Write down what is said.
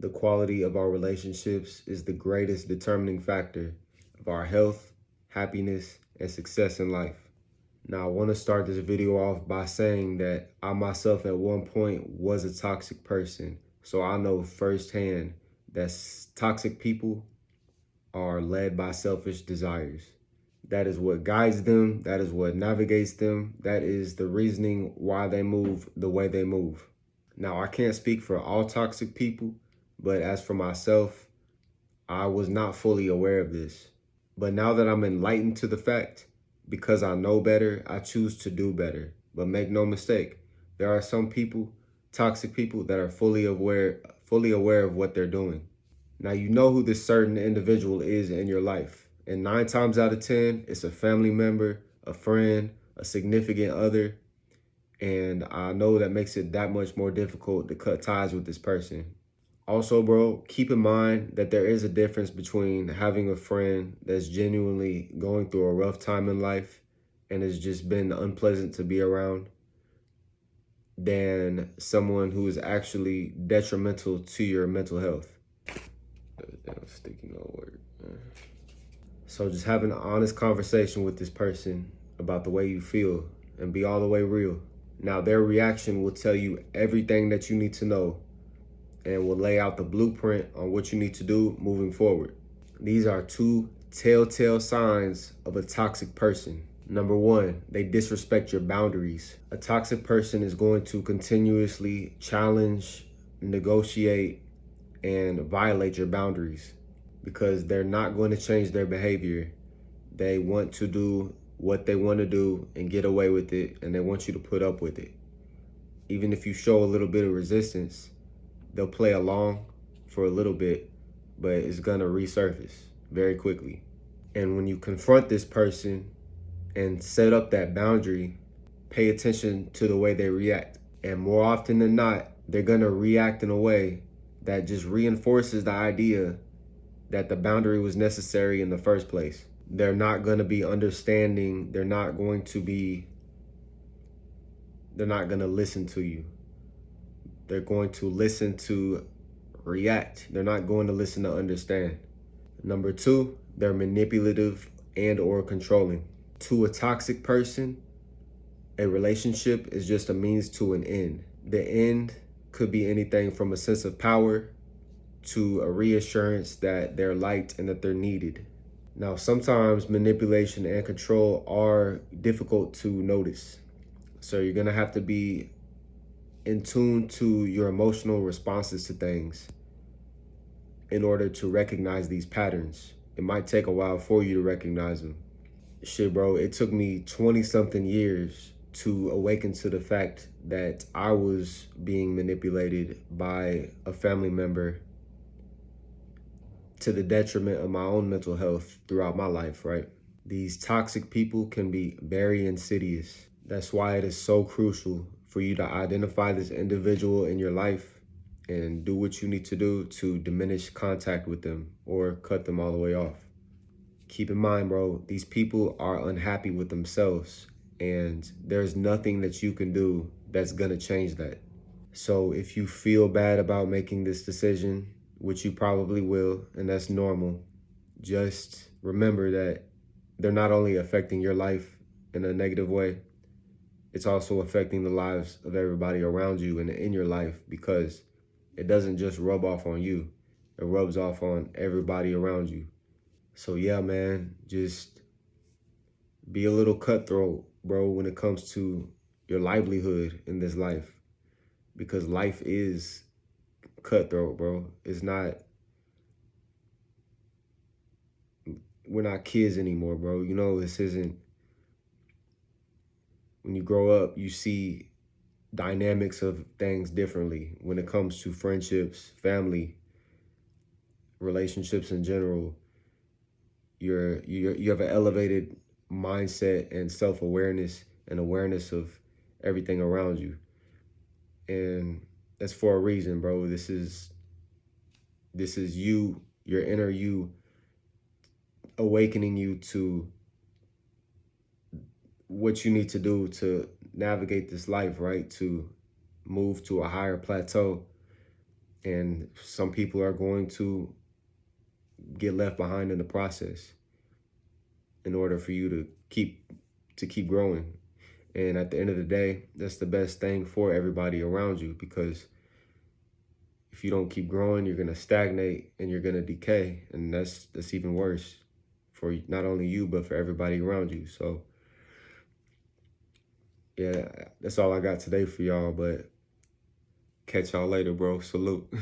The quality of our relationships is the greatest determining factor of our health, happiness, and success in life. Now, I want to start this video off by saying that I myself at one point was a toxic person. So I know firsthand that toxic people are led by selfish desires. That is what guides them. That is what navigates them. That is the reasoning why they move the way they move. Now, I can't speak for all toxic people, but as for myself, I was not fully aware of this. But now that I'm enlightened to the fact, because I know better, I choose to do better. But make no mistake, there are some people, toxic people, that are fully aware of what they're doing. Now, you know who this certain individual is in your life. And 9 times out of 10, it's a family member, a friend, a significant other. And I know that makes it that much more difficult to cut ties with this person. Also, bro, keep in mind that there is a difference between having a friend that's genuinely going through a rough time in life and has just been unpleasant to be around than someone who is actually detrimental to your mental health. Damn, sticky no word. So just have an honest conversation with this person about the way you feel and be all the way real. Now, their reaction will tell you everything that you need to know and will lay out the blueprint on what you need to do moving forward. These are 2 telltale signs of a toxic person. Number 1, they disrespect your boundaries. A toxic person is going to continuously challenge, negotiate, and violate your boundaries because they're not going to change their behavior. They want to do what they want to do and get away with it, and they want you to put up with it. Even if you show a little bit of resistance, they'll play along for a little bit, but it's gonna resurface very quickly. And when you confront this person and set up that boundary, pay attention to the way they react. And more often than not, they're gonna react in a way that just reinforces the idea that the boundary was necessary in the first place. They're not gonna be understanding. They're not gonna listen to you. They're going to listen to react. They're not going to listen to understand. Number 2, they're manipulative and or controlling. To a toxic person, a relationship is just a means to an end. The end could be anything from a sense of power to a reassurance that they're liked and that they're needed. Now, sometimes manipulation and control are difficult to notice. So you're going to have to be in tune to your emotional responses to things in order to recognize these patterns. It might take a while for you to recognize them. Shit, bro, it took me 20-something years to awaken to the fact that I was being manipulated by a family member to the detriment of my own mental health throughout my life, right? These toxic people can be very insidious. That's why it is so crucial for you to identify this individual in your life and do what you need to do to diminish contact with them or cut them all the way off. Keep in mind, bro, these people are unhappy with themselves, and there's nothing that you can do that's gonna change that. So if you feel bad about making this decision, which you probably will, and that's normal, just remember that they're not only affecting your life in a negative way, it's also affecting the lives of everybody around you and in your life, because it doesn't just rub off on you. It rubs off on everybody around you. So yeah, man, just be a little cutthroat, bro, when it comes to your livelihood in this life, because life is cutthroat, bro. We're not kids anymore, bro. You know, this isn't, when you grow up, you see dynamics of things differently when it comes to friendships, family, relationships in general. You have an elevated mindset and self-awareness and awareness of everything around you. And that's for a reason, bro. This is you, your inner you, awakening you to what you need to do to navigate this life, right? To move to a higher plateau And some people are going to get left behind in the process in order for you to keep growing. And at the end of the day, that's the best thing for everybody around you, because if you don't keep growing, you're gonna stagnate and you're gonna decay, and that's even worse for not only you but for everybody around you. So yeah, that's all I got today for y'all. But catch y'all later, bro. Salute.